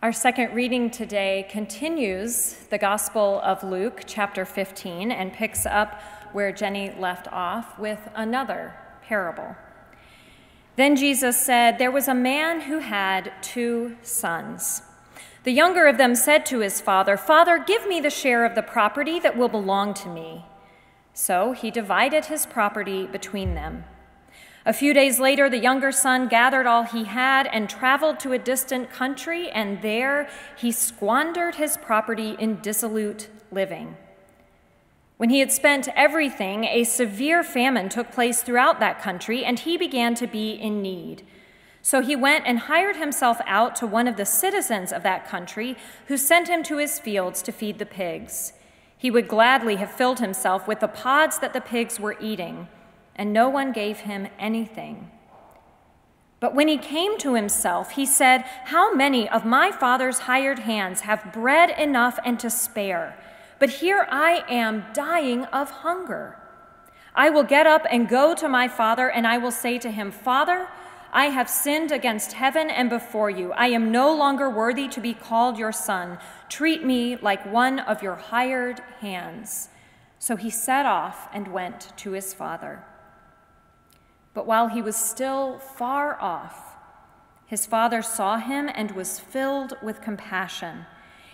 Our second reading today continues the Gospel of Luke, chapter 15, and picks up where Jenny left off with another parable. Then Jesus said, "There was a man who had 2 sons. The younger of them said to his father, 'Father, give me the share of the property that will belong to me.' So he divided his property between them. A few days later, the younger son gathered all he had and traveled to a distant country, and there he squandered his property in dissolute living. When he had spent everything, a severe famine took place throughout that country, and he began to be in need. So he went and hired himself out to one of the citizens of that country, who sent him to his fields to feed the pigs. He would gladly have filled himself with the pods that the pigs were eating, and no one gave him anything. But when he came to himself, he said, 'How many of my father's hired hands have bread enough and to spare? But here I am dying of hunger. I will get up and go to my father, and I will say to him, Father, I have sinned against heaven and before you. I am no longer worthy to be called your son. Treat me like one of your hired hands.' So he set off and went to his father. But while he was still far off, his father saw him and was filled with compassion.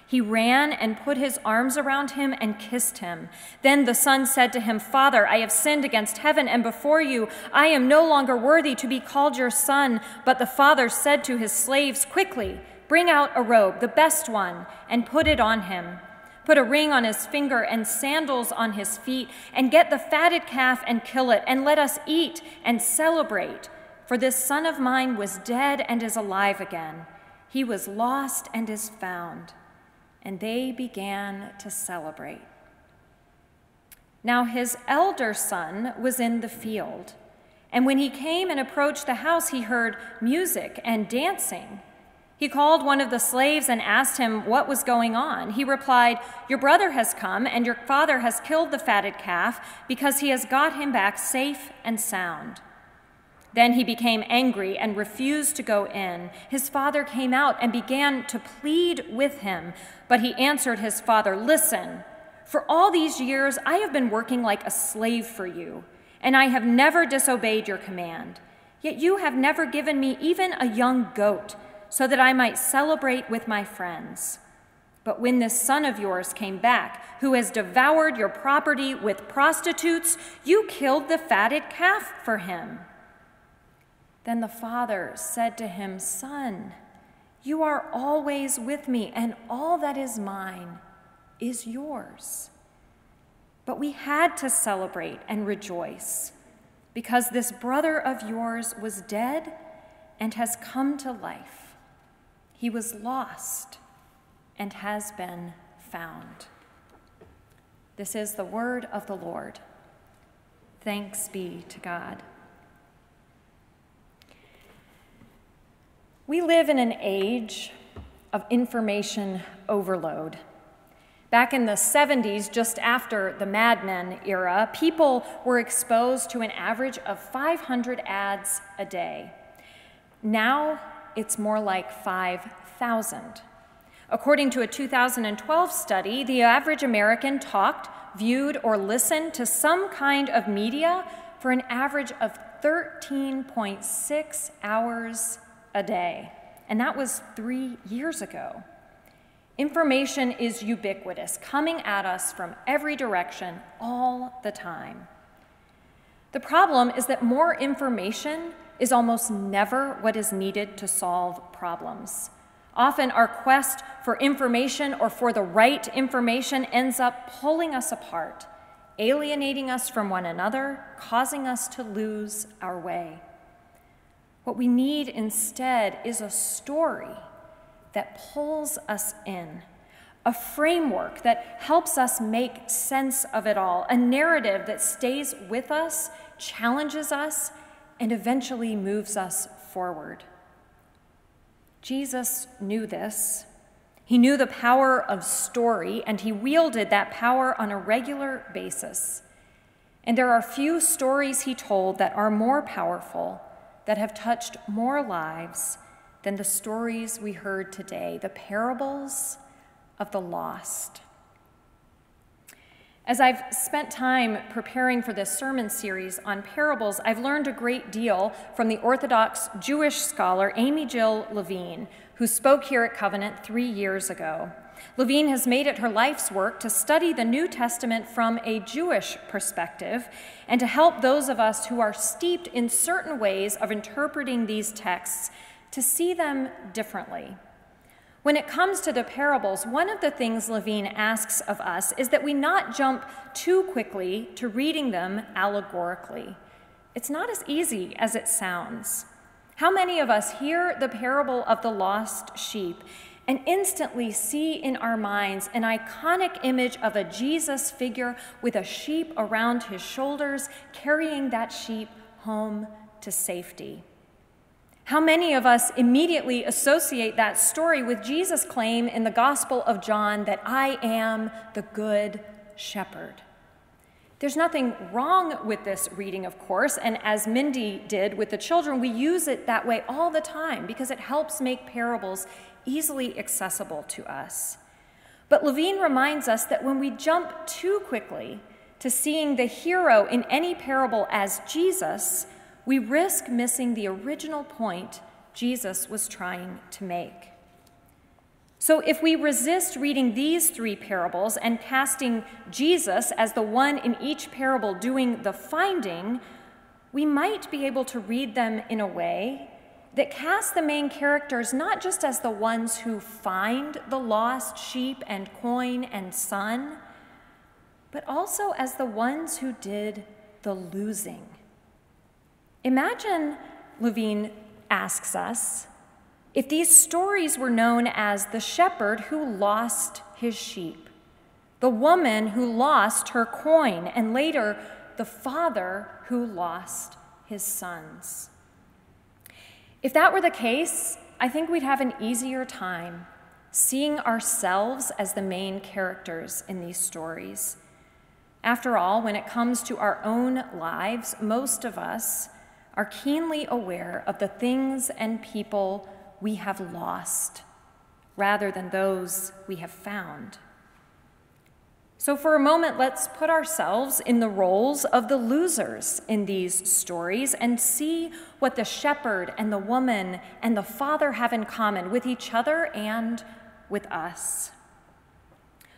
He ran and put his arms around him and kissed him. Then the son said to him, 'Father, I have sinned against heaven and before you. I am no longer worthy to be called your son.' But the father said to his slaves, 'Quickly, bring out a robe, the best one, and put it on him. Put a ring on his finger and sandals on his feet, and get the fatted calf and kill it, and let us eat and celebrate. For this son of mine was dead and is alive again. He was lost and is found.' And they began to celebrate. Now his elder son was in the field, and when he came and approached the house, he heard music and dancing. He called one of the slaves and asked him what was going on. He replied, 'Your brother has come, and your father has killed the fatted calf because he has got him back safe and sound.' Then he became angry and refused to go in. His father came out and began to plead with him, but he answered his father, 'Listen, for all these years I have been working like a slave for you, and I have never disobeyed your command. Yet you have never given me even a young goat, so that I might celebrate with my friends. But when this son of yours came back, who has devoured your property with prostitutes, you killed the fatted calf for him.' Then the father said to him, 'Son, you are always with me, and all that is mine is yours.' But we had to celebrate and rejoice, because this brother of yours was dead and has come to life. He was lost and has been found." This is the word of the Lord. Thanks be to God. We live in an age of information overload. Back in the 70s, just after the Mad Men era, people were exposed to an average of 500 ads a day. Now, it's more like 5,000. According to a 2012 study, the average American talked, viewed, or listened to some kind of media for an average of 13.6 hours a day, and that was 3 years ago. Information is ubiquitous, coming at us from every direction all the time. The problem is that more information is almost never what is needed to solve problems. Often our quest for information or for the right information ends up pulling us apart, alienating us from one another, causing us to lose our way. What we need instead is a story that pulls us in, a framework that helps us make sense of it all, a narrative that stays with us, challenges us, and eventually moves us forward. Jesus knew this. He knew the power of story, and he wielded that power on a regular basis. And there are few stories he told that are more powerful, that have touched more lives, than the stories we heard today, the parables of the lost. As I've spent time preparing for this sermon series on parables, I've learned a great deal from the Orthodox Jewish scholar Amy Jill Levine, who spoke here at Covenant 3 years ago. Levine has made it her life's work to study the New Testament from a Jewish perspective and to help those of us who are steeped in certain ways of interpreting these texts to see them differently. When it comes to the parables, one of the things Levine asks of us is that we not jump too quickly to reading them allegorically. It's not as easy as it sounds. How many of us hear the parable of the lost sheep and instantly see in our minds an iconic image of a Jesus figure with a sheep around his shoulders, carrying that sheep home to safety? How many of us immediately associate that story with Jesus' claim in the Gospel of John that I am the good shepherd? There's nothing wrong with this reading, of course, and as Mindy did with the children, we use it that way all the time because it helps make parables easily accessible to us. But Levine reminds us that when we jump too quickly to seeing the hero in any parable as Jesus, we risk missing the original point Jesus was trying to make. So if we resist reading these 3 parables and casting Jesus as the one in each parable doing the finding, we might be able to read them in a way that casts the main characters not just as the ones who find the lost sheep and coin and son, but also as the ones who did the losing. Imagine, Levine asks us, if these stories were known as the shepherd who lost his sheep, the woman who lost her coin, and later the father who lost his sons. If that were the case, I think we'd have an easier time seeing ourselves as the main characters in these stories. After all, when it comes to our own lives, most of us are keenly aware of the things and people we have lost rather than those we have found. So for a moment, let's put ourselves in the roles of the losers in these stories and see what the shepherd and the woman and the father have in common with each other and with us.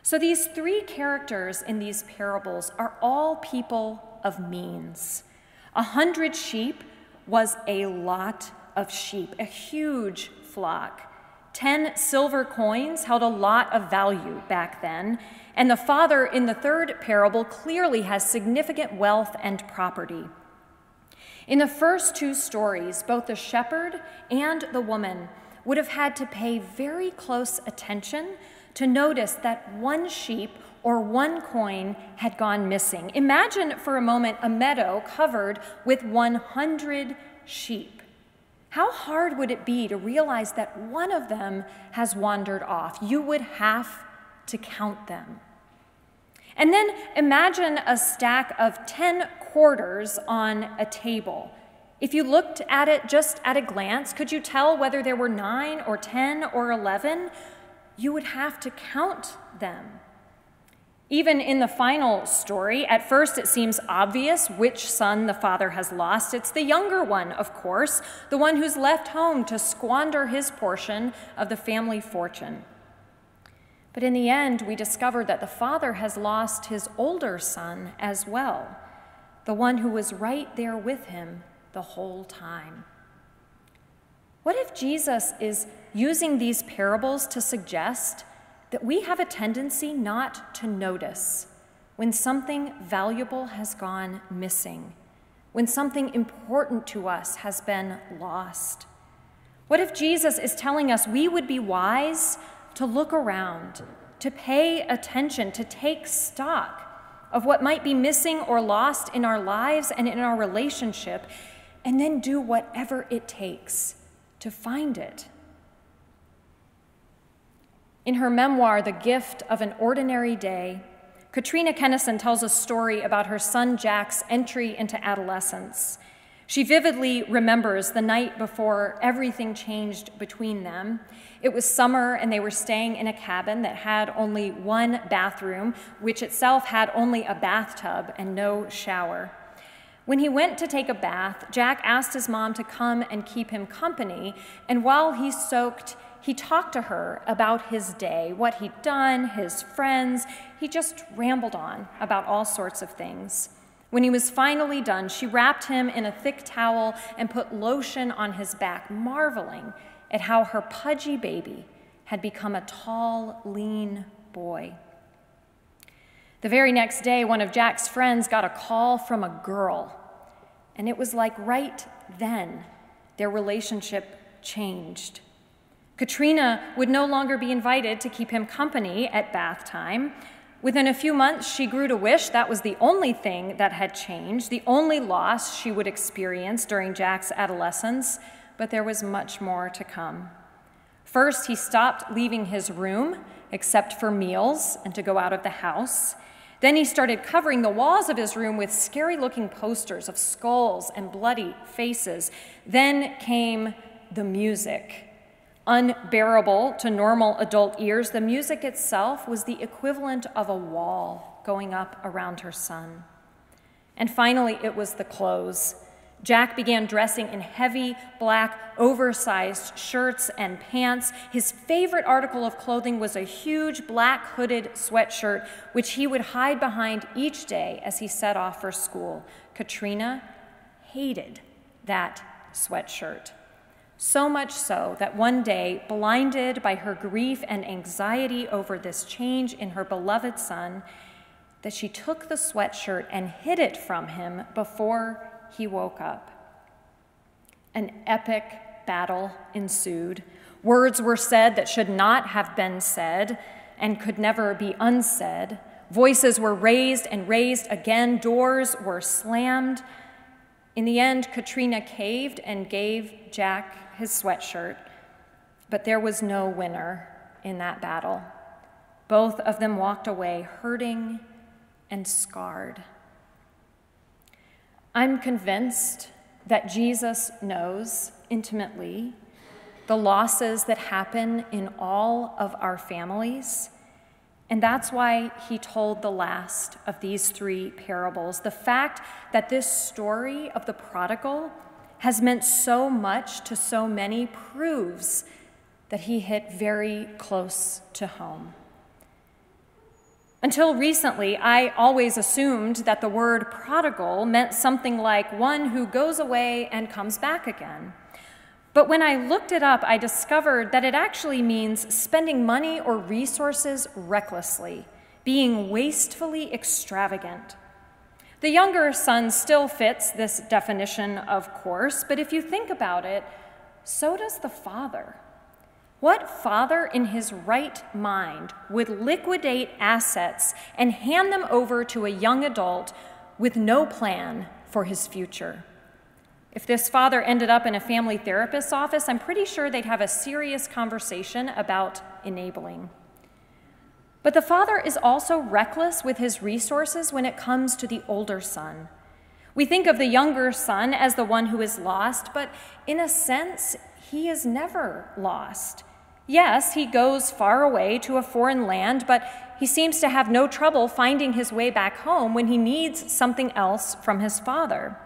So these 3 characters in these parables are all people of means. 100 sheep was a lot of sheep, a huge flock. 10 silver coins held a lot of value back then, and the father in the 3rd parable clearly has significant wealth and property. In the first 2 stories, both the shepherd and the woman would have had to pay very close attention to notice that 1 sheep or 1 coin had gone missing. Imagine for a moment a meadow covered with 100 sheep. How hard would it be to realize that one of them has wandered off? You would have to count them. And then imagine a stack of 10 quarters on a table. If you looked at it just at a glance, could you tell whether there were 9 or 10 or 11? You would have to count them. Even in the final story, at first it seems obvious which son the father has lost. It's the younger one, of course, the one who's left home to squander his portion of the family fortune. But in the end, we discover that the father has lost his older son as well, the one who was right there with him the whole time. What if Jesus is using these parables to suggest that we have a tendency not to notice when something valuable has gone missing, when something important to us has been lost? What if Jesus is telling us we would be wise to look around, to pay attention, to take stock of what might be missing or lost in our lives and in our relationship, and then do whatever it takes to find it? In her memoir, The Gift of an Ordinary Day, Katrina Kennison tells a story about her son Jack's entry into adolescence. She vividly remembers the night before everything changed between them. It was summer, and they were staying in a cabin that had only one bathroom, which itself had only a bathtub and no shower. When he went to take a bath, Jack asked his mom to come and keep him company, and while he soaked, he talked to her about his day, what he'd done, his friends. He just rambled on about all sorts of things. When he was finally done, she wrapped him in a thick towel and put lotion on his back, marveling at how her pudgy baby had become a tall, lean boy. The very next day, one of Jack's friends got a call from a girl, and it was like right then their relationship changed. Katrina would no longer be invited to keep him company at bath time. Within a few months, she grew to wish that was the only thing that had changed, the only loss she would experience during Jack's adolescence, but there was much more to come. First, he stopped leaving his room, except for meals and to go out of the house. Then he started covering the walls of his room with scary-looking posters of skulls and bloody faces. Then came the music. Unbearable to normal adult ears, the music itself was the equivalent of a wall going up around her son. And finally, it was the clothes. Jack began dressing in heavy, black, oversized shirts and pants. His favorite article of clothing was a huge black hooded sweatshirt, which he would hide behind each day as he set off for school. Katrina hated that sweatshirt. So much so that one day, blinded by her grief and anxiety over this change in her beloved son, that she took the sweatshirt and hid it from him before he woke up. An epic battle ensued. Words were said that should not have been said and could never be unsaid. Voices were raised and raised again. Doors were slammed. In the end, Katrina caved and gave Jack his sweatshirt, but there was no winner in that battle. Both of them walked away hurting and scarred. I'm convinced that Jesus knows intimately the losses that happen in all of our families, and that's why he told the last of these three parables. The fact that this story of the prodigal has meant so much to so many proves that he hit very close to home. Until recently, I always assumed that the word prodigal meant something like one who goes away and comes back again. But when I looked it up, I discovered that it actually means spending money or resources recklessly, being wastefully extravagant. The younger son still fits this definition, of course, but if you think about it, so does the father. What father in his right mind would liquidate assets and hand them over to a young adult with no plan for his future? If this father ended up in a family therapist's office, I'm pretty sure they'd have a serious conversation about enabling. But the father is also reckless with his resources when it comes to the older son. We think of the younger son as the one who is lost, but in a sense, he is never lost. Yes, he goes far away to a foreign land, but he seems to have no trouble finding his way back home when he needs something else from his father.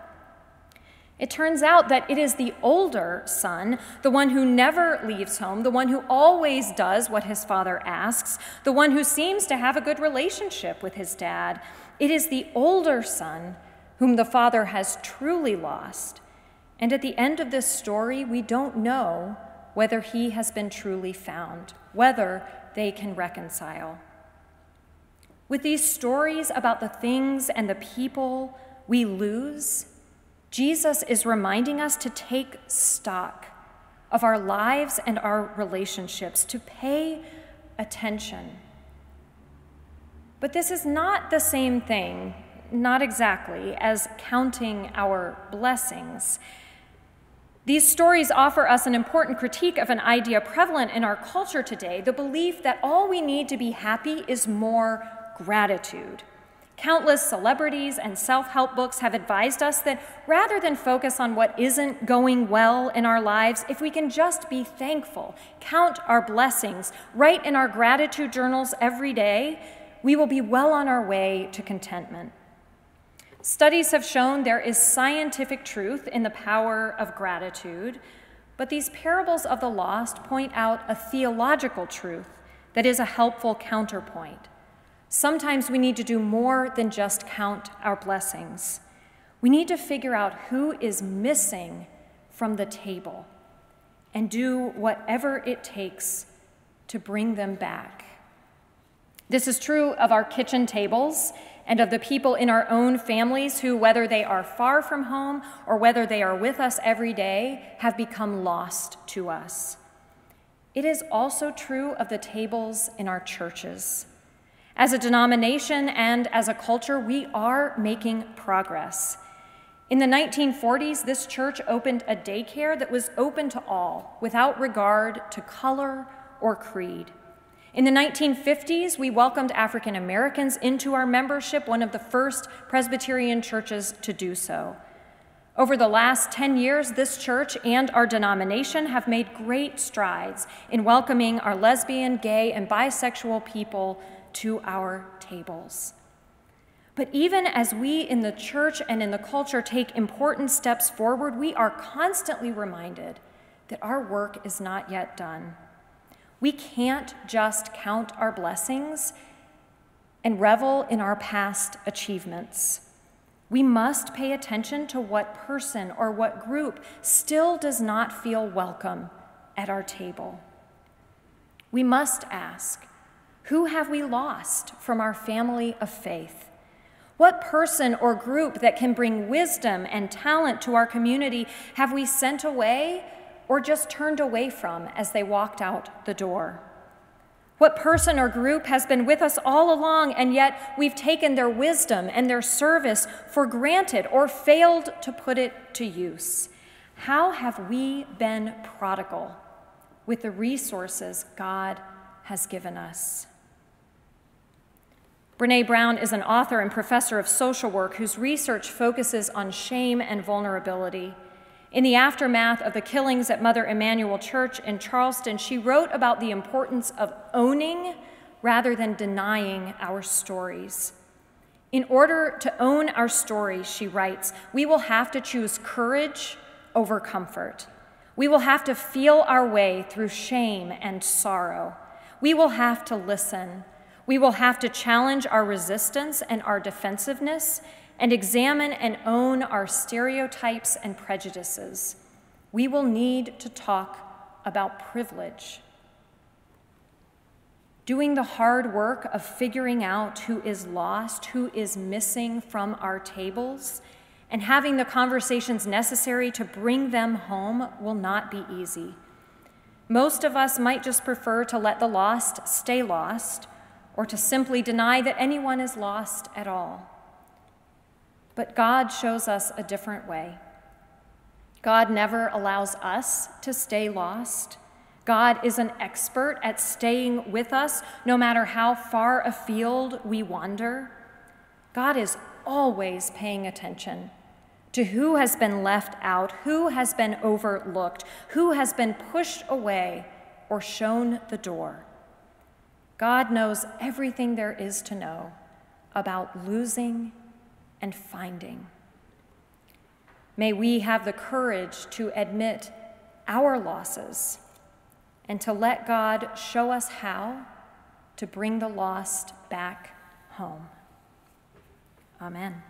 It turns out that it is the older son, the one who never leaves home, the one who always does what his father asks, the one who seems to have a good relationship with his dad. It is the older son whom the father has truly lost. And at the end of this story, we don't know whether he has been truly found, whether they can reconcile. With these stories about the things and the people we lose, Jesus is reminding us to take stock of our lives and our relationships, to pay attention. But this is not the same thing, not exactly, as counting our blessings. These stories offer us an important critique of an idea prevalent in our culture today, the belief that all we need to be happy is more gratitude. Countless celebrities and self-help books have advised us that rather than focus on what isn't going well in our lives, if we can just be thankful, count our blessings, write in our gratitude journals every day, we will be well on our way to contentment. Studies have shown there is scientific truth in the power of gratitude, but these parables of the lost point out a theological truth that is a helpful counterpoint. Sometimes we need to do more than just count our blessings. We need to figure out who is missing from the table and do whatever it takes to bring them back. This is true of our kitchen tables and of the people in our own families who, whether they are far from home or whether they are with us every day, have become lost to us. It is also true of the tables in our churches. As a denomination and as a culture, we are making progress. In the 1940s, this church opened a daycare that was open to all, without regard to color or creed. In the 1950s, we welcomed African Americans into our membership, one of the first Presbyterian churches to do so. Over the last 10 years, this church and our denomination have made great strides in welcoming our lesbian, gay, and bisexual people to our tables. But even as we in the church and in the culture take important steps forward, we are constantly reminded that our work is not yet done. We can't just count our blessings and revel in our past achievements. We must pay attention to what person or what group still does not feel welcome at our table. We must ask, who have we lost from our family of faith? What person or group that can bring wisdom and talent to our community have we sent away or just turned away from as they walked out the door? What person or group has been with us all along, and yet we've taken their wisdom and their service for granted or failed to put it to use? How have we been prodigal with the resources God has given us? Brené Brown is an author and professor of social work whose research focuses on shame and vulnerability. In the aftermath of the killings at Mother Emanuel Church in Charleston, she wrote about the importance of owning rather than denying our stories. In order to own our stories, she writes, we will have to choose courage over comfort. We will have to feel our way through shame and sorrow. We will have to listen. We will have to challenge our resistance and our defensiveness and examine and own our stereotypes and prejudices. We will need to talk about privilege. Doing the hard work of figuring out who is lost, who is missing from our tables, and having the conversations necessary to bring them home will not be easy. Most of us might just prefer to let the lost stay lost, or to simply deny that anyone is lost at all. But God shows us a different way. God never allows us to stay lost. God is an expert at staying with us no matter how far afield we wander. God is always paying attention to who has been left out, who has been overlooked, who has been pushed away or shown the door. God knows everything there is to know about losing and finding. May we have the courage to admit our losses and to let God show us how to bring the lost back home. Amen.